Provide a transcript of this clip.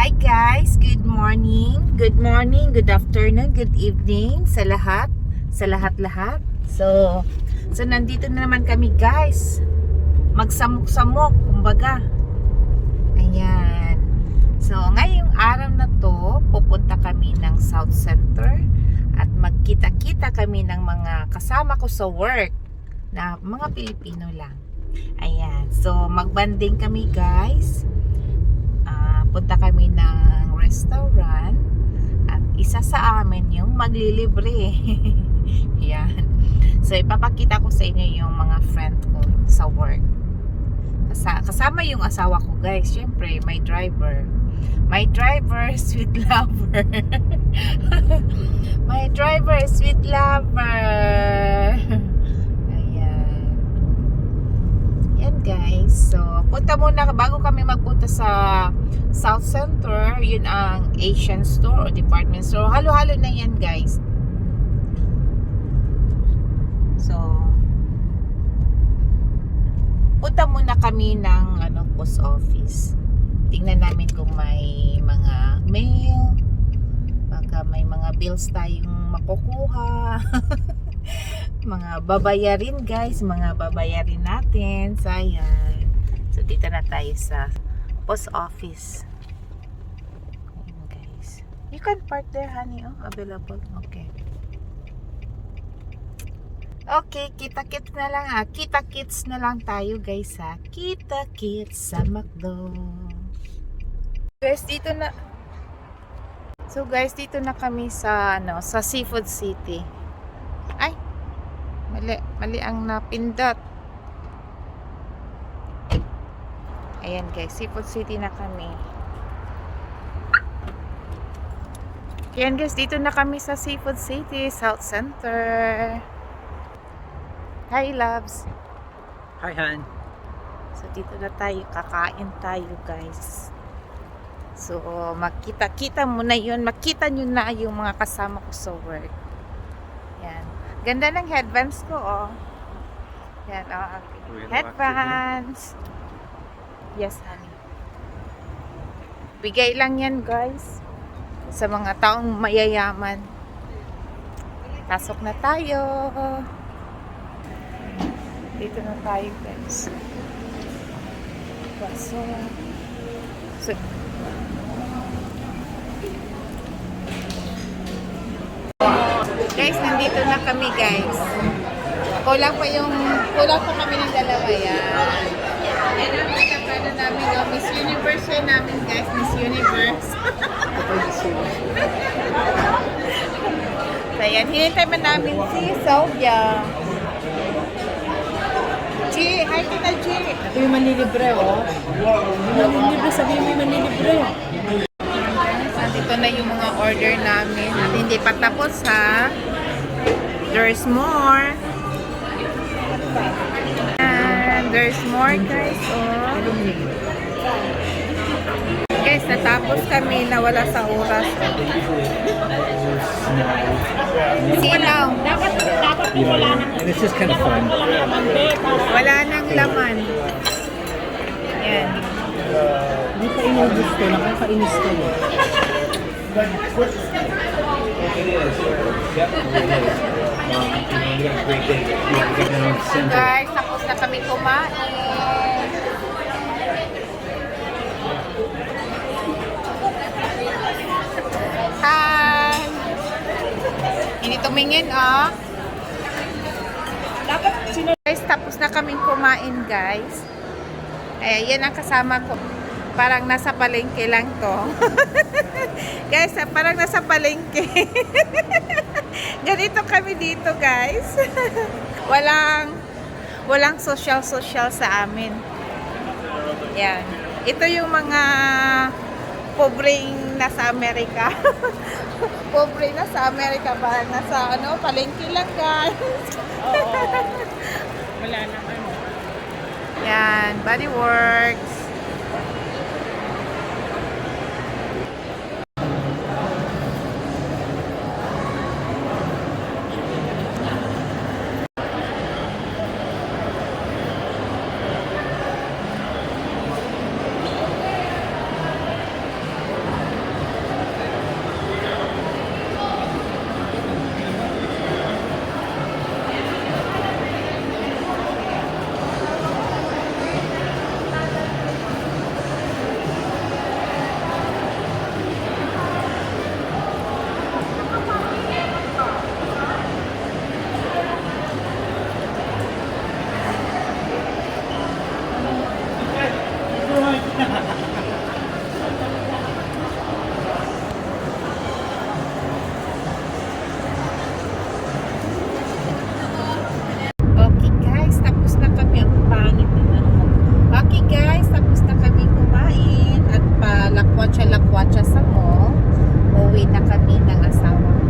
Hi guys, good morning, good afternoon, good evening sa lahat, lahat. So nandito na naman kami guys. Magsamok-samok, kumbaga. Ayan. So ngayong araw na to, pupunta kami ng South Center at magkita-kita kami ng mga kasama ko sa work na mga Pilipino lang. Ayan. So magbanding kami guys. Punta kami ng restaurant at isa sa amin yung maglilibre. Yan. So ipapakita ko sa inyo yung mga friend ko sa work. Kasama yung asawa ko guys. Syempre my driver, sweet lover. My driver, sweet lover. Ayan. Yan guys. So punta muna bago kami magpunta sa South Center. Yun ang Asian store o department store. Halo-halo na yan guys. So punta muna kami ng post office. Tingnan namin kung may mga mail, baka may mga bills tayong makukuha. Mga babayarin guys, mga babayarin natin. Sayang. So dito na tayo sa post office. Ayan guys. You can park there honey, available. Okay. Okay, kita-kits na lang Kita-kits na lang tayo guys ha. Kita-kits sa McDo. Guys, dito na. So guys, dito na kami sa sa Seafood City. Ay. Mali ang napindot. Ayan guys, Seafood City na kami. Ayan guys, dito na kami sa Seafood City, South Center. Hi loves. Hi Han. So dito na tayo, kakain tayo guys. So makita muna yun, makita nyo na yung mga kasama ko sa work. Yan. Ganda ng headbands ko Yan headbands. Yes honey. Bigay lang yan guys sa mga taong mayayaman. Pasok na tayo. Dito na tayo guys. So guys, nandito na kami guys. Kulang pa kami ng dalawa yan. Yan ang pinapano namin Miss Universe yan namin guys. Miss Universe. So yan, hinintay man namin si Sylvia. G, hi kita G. Ito yung manlilibre manlilibre, sabihin mo yung manlilibre. Nandito na yung mga order namin at hindi pa tapos ha. There's more. And there's more guys Guys, natapos kami, nawala sa oras. Silaw. And it's just kind of fun. Wala nang laman. Yan. Hindi pa inubos ko, nakakainis ko. So guys, tapos na kami kumain. Hi! Hindi tumingin Guys, tapos na kaming kumain guys. Yan ang kasama ko. Parang nasa palengke lang to. Guys, parang nasa palengke. Ganito kami dito guys. Walang social sa amin. Yan. Ito yung mga pobreng nasa Amerika. Pobre nasa Amerika, parang nasa palengke lang guys. Wala naman. Yan, Body Works. lakwatsa-lakwatsa sa mall. Uwi na kami ng asawa ko.